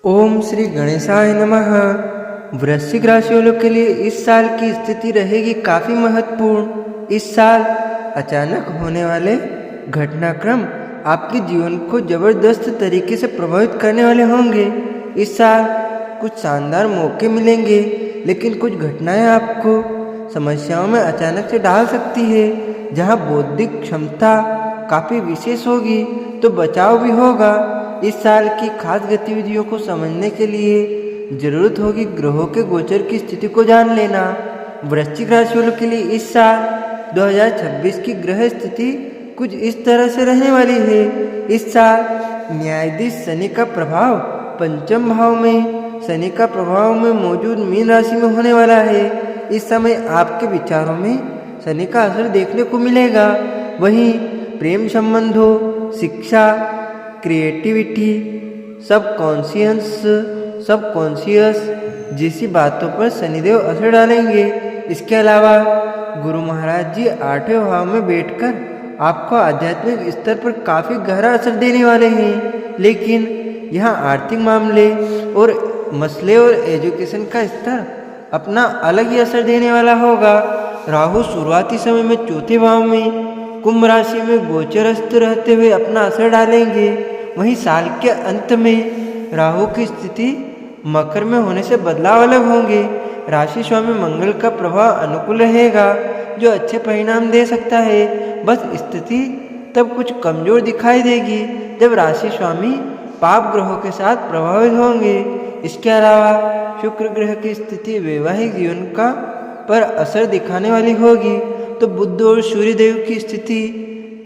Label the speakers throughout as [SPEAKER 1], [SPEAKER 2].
[SPEAKER 1] ओम श्री गणेशाय नमः। वृश्चिक राशि वालों के लिए इस साल की स्थिति रहेगी काफ़ी महत्वपूर्ण। इस साल अचानक होने वाले घटनाक्रम आपके जीवन को ज़बरदस्त तरीके से प्रभावित करने वाले होंगे। इस साल कुछ शानदार मौके मिलेंगे, लेकिन कुछ घटनाएं आपको समस्याओं में अचानक से डाल सकती है। जहां बौद्धिक क्षमता काफ़ी विशेष होगी तो बचाव भी होगा। इस साल की खास गतिविधियों को समझने के लिए जरूरत होगी ग्रहों के गोचर की स्थिति को जान लेना। वृश्चिक राशि वालों के लिए इस साल 2026 की ग्रह स्थिति कुछ इस तरह से रहने वाली है। इस साल न्यायाधीश शनि का प्रभाव पंचम भाव में, शनि का प्रभाव में मौजूद मीन राशि में होने वाला है। इस समय आपके विचारों में शनि का असर देखने को मिलेगा। वहीं प्रेम संबंधों, शिक्षा, क्रिएटिविटी, सबकॉन्शियस जैसी बातों पर शनिदेव असर डालेंगे। इसके अलावा गुरु महाराज जी 8वें भाव में बैठकर आपको आध्यात्मिक स्तर पर काफ़ी गहरा असर देने वाले हैं। लेकिन यहाँ आर्थिक मामले और मसले और एजुकेशन का स्तर अपना अलग ही असर देने वाला होगा। राहु शुरुआती समय में 4थे भाव में कुंभ राशि में गोचरस्थ रहते हुए अपना असर डालेंगे। वहीं साल के अंत में राहु की स्थिति मकर में होने से बदलाव अलग होंगे। राशि स्वामी मंगल का प्रभाव अनुकूल रहेगा, जो अच्छे परिणाम दे सकता है। बस स्थिति तब कुछ कमजोर दिखाई देगी जब राशि स्वामी पाप ग्रहों के साथ प्रभावित होंगे। इसके अलावा शुक्र ग्रह की स्थिति वैवाहिक जीवन का पर असर दिखाने वाली होगी, तो बुध और सूर्य देव की स्थिति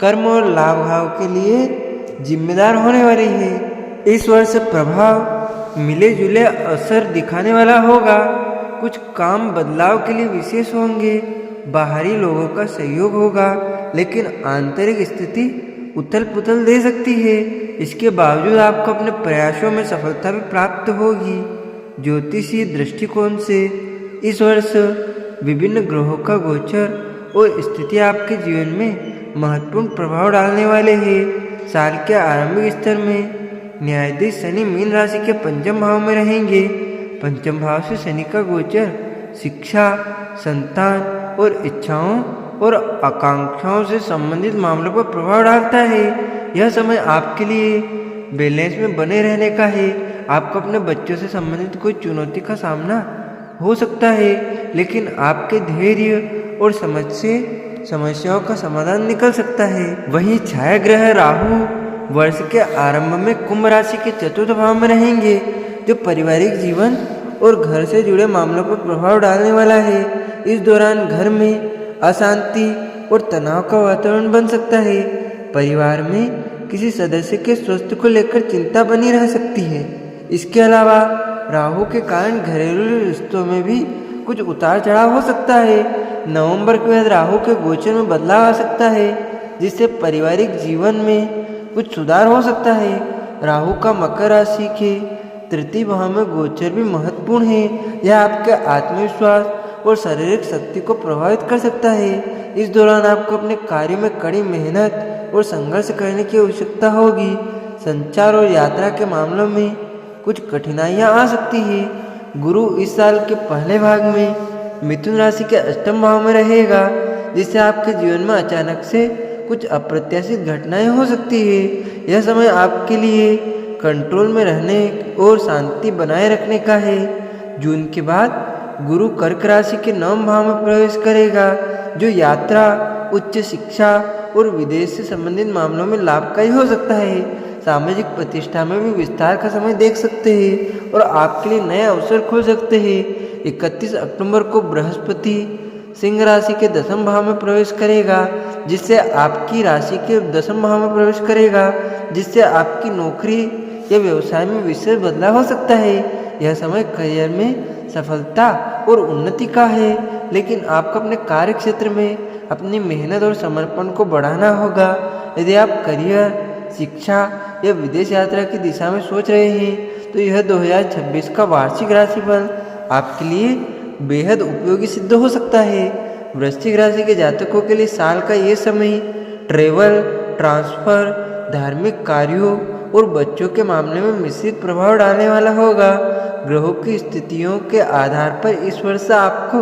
[SPEAKER 1] कर्म और लाभ भाव के लिए जिम्मेदार होने वाली है। इस वर्ष प्रभाव मिले जुले असर दिखाने वाला होगा। कुछ काम बदलाव के लिए विशेष होंगे, बाहरी लोगों का सहयोग होगा, लेकिन आंतरिक स्थिति उथल पुथल दे सकती है। इसके बावजूद आपको अपने प्रयासों में सफलता भी प्राप्त होगी। ज्योतिषीय दृष्टिकोण से इस वर्ष विभिन्न ग्रहों का गोचर और स्थिति आपके जीवन में महत्वपूर्ण प्रभाव डालने वाले हैं। साल के आरंभिक स्तर में न्यायाधीश शनि मीन राशि के पंचम भाव में रहेंगे। पंचम भाव से शनि का गोचर शिक्षा, संतान और इच्छाओं और आकांक्षाओं से संबंधित मामलों पर प्रभाव डालता है। यह समय आपके लिए बैलेंस में बने रहने का है। आपको अपने बच्चों से संबंधित कोई चुनौती का सामना हो सकता है, लेकिन आपके धैर्य और समझ से समस्याओं का समाधान निकल सकता है। वहीं छाया ग्रह राहु वर्ष के आरंभ में कुंभ राशि के 4th भाव में रहेंगे, जो पारिवारिक जीवन और घर से जुड़े मामलों पर प्रभाव डालने वाला है। इस दौरान घर में अशांति और तनाव का वातावरण बन सकता है। परिवार में किसी सदस्य के स्वास्थ्य को लेकर चिंता बनी रह सकती है। इसके अलावा राहु के कारण घरेलू रिश्तों में भी कुछ उतार चढ़ाव हो सकता है। नवंबर के बाद राहु के गोचर में बदलाव आ सकता है, जिससे पारिवारिक जीवन में कुछ सुधार हो सकता है। राहु का मकर राशि के 3य भाव में गोचर भी महत्वपूर्ण है। यह आपके आत्मविश्वास और शारीरिक शक्ति को प्रभावित कर सकता है। इस दौरान आपको अपने कार्य में कड़ी मेहनत और संघर्ष करने की आवश्यकता होगी। संचार और यात्रा के मामलों में कुछ कठिनाइयां आ सकती है। गुरु इस साल के पहले भाग में मिथुन राशि के 8म भाव में रहेगा, जिससे आपके जीवन में अचानक से कुछ अप्रत्याशित घटनाएं हो सकती है। यह समय आपके लिए कंट्रोल में रहने और शांति बनाए रखने का है। जून के बाद गुरु कर्क राशि के 9वें भाव में प्रवेश करेगा, जो यात्रा, उच्च शिक्षा और विदेश से संबंधित मामलों में लाभकारी हो सकता है। सामाजिक प्रतिष्ठा में भी विस्तार का समय देख सकते हैं और आपके लिए नए अवसर खुल सकते हैं। 31 अक्टूबर को बृहस्पति सिंह राशि के 10वें भाव में प्रवेश करेगा, जिससे आपकी राशि के 10वें भाव में प्रवेश करेगा, जिससे आपकी नौकरी या व्यवसाय में विशेष बदलाव हो सकता है। यह समय करियर में सफलता और उन्नति का है, लेकिन आपको अपने कार्य क्षेत्र में अपनी मेहनत और समर्पण को बढ़ाना होगा। यदि आप करियर, शिक्षा या विदेश यात्रा की दिशा में सोच रहे हैं, तो यह 2026 का वार्षिक राशिफल आपके लिए बेहद उपयोगी सिद्ध हो सकता है। वृश्चिक राशि के जातकों के लिए साल का ये समय ट्रैवल, ट्रांसफर, धार्मिक कार्यों और बच्चों के मामले में मिश्रित प्रभाव डालने वाला होगा। ग्रहों की स्थितियों के आधार पर इस वर्ष आपको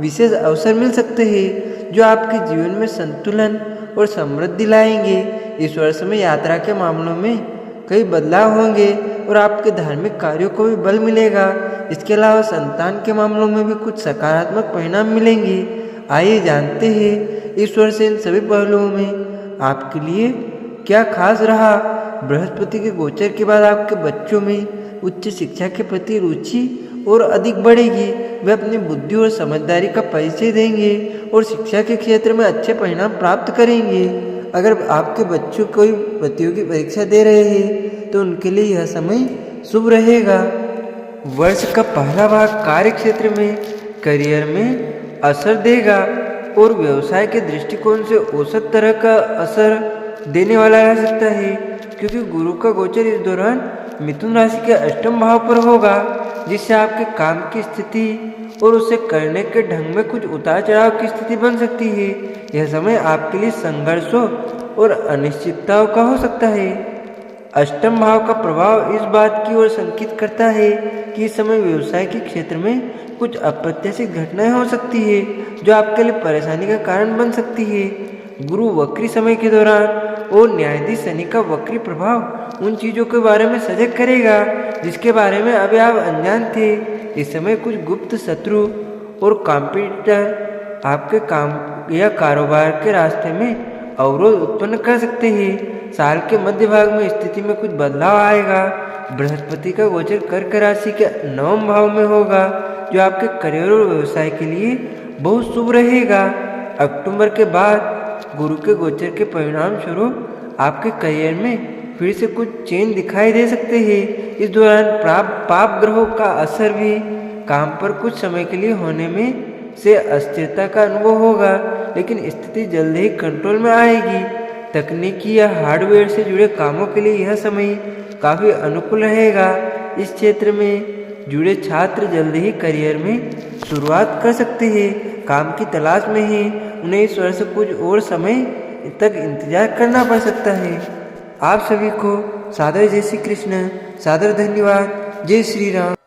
[SPEAKER 1] विशेष अवसर मिल सकते हैं जो आपके जीवन में संतुलन और समृद्धि लाएंगे। इस वर्ष में यात्रा के मामलों में कई बदलाव होंगे और आपके धार्मिक कार्यों को भी बल मिलेगा। इसके अलावा संतान के मामलों में भी कुछ सकारात्मक परिणाम मिलेंगे। आइए जानते हैं इस वर्ष इन सभी पहलुओं में आपके लिए क्या खास रहा। बृहस्पति के गोचर के बाद आपके बच्चों में उच्च शिक्षा के प्रति रुचि और अधिक बढ़ेगी। वे अपनी बुद्धि और समझदारी का परिचय देंगे और शिक्षा के क्षेत्र में अच्छे परिणाम प्राप्त करेंगे। अगर आपके बच्चों कोई प्रतियोगी परीक्षा दे रहे हैं तो उनके लिए यह समय शुभ रहेगा। वर्ष का पहला भाग कार्य क्षेत्र में करियर में असर देगा और व्यवसाय के दृष्टिकोण से औसत तरह का असर देने वाला रह सकता है, क्योंकि गुरु का गोचर इस दौरान मिथुन राशि के अष्टम भाव पर होगा, जिससे आपके काम की स्थिति और उसे करने के ढंग में कुछ उतार चढ़ाव की स्थिति बन सकती है। यह समय आपके लिए संघर्षों और अनिश्चितताओं का हो सकता है। अष्टम भाव का प्रभाव इस बात की ओर संकेत करता है कि इस समय व्यवसाय के क्षेत्र में कुछ अप्रत्याशित घटनाएं हो सकती है जो आपके लिए परेशानी का कारण बन सकती है। गुरु वक्री समय के दौरान और न्यायाधीश शनि का वक्री प्रभाव उन चीज़ों के बारे में सजग करेगा जिसके बारे में अभी आप अनजान थे। इस समय कुछ गुप्त शत्रु और कॉम्पिटिटर आपके काम या कारोबार के रास्ते में अवरोध उत्पन्न कर सकते हैं। साल के मध्य भाग में स्थिति में कुछ बदलाव आएगा। बृहस्पति का गोचर कर्क राशि के नवम भाव में होगा, जो आपके करियर और व्यवसाय के लिए बहुत शुभ रहेगा। अक्टूबर के बाद गुरु के गोचर के परिणाम स्वरूप आपके करियर में फिर से कुछ चेंज दिखाई दे सकते हैं। इस दौरान पाप ग्रहों का असर भी काम पर कुछ समय के लिए होने में से अस्थिरता का अनुभव होगा, लेकिन स्थिति जल्द ही कंट्रोल में आएगी। तकनीकी या हार्डवेयर से जुड़े कामों के लिए यह समय काफ़ी अनुकूल रहेगा। इस क्षेत्र में जुड़े छात्र जल्द ही करियर में शुरुआत कर सकते हैं। काम की तलाश में ही उन्हें इस वर्ष कुछ और समय तक इंतजार करना पड़ सकता है। आप सभी को सादर जय श्री कृष्ण, सादर धन्यवाद। जय श्री राम।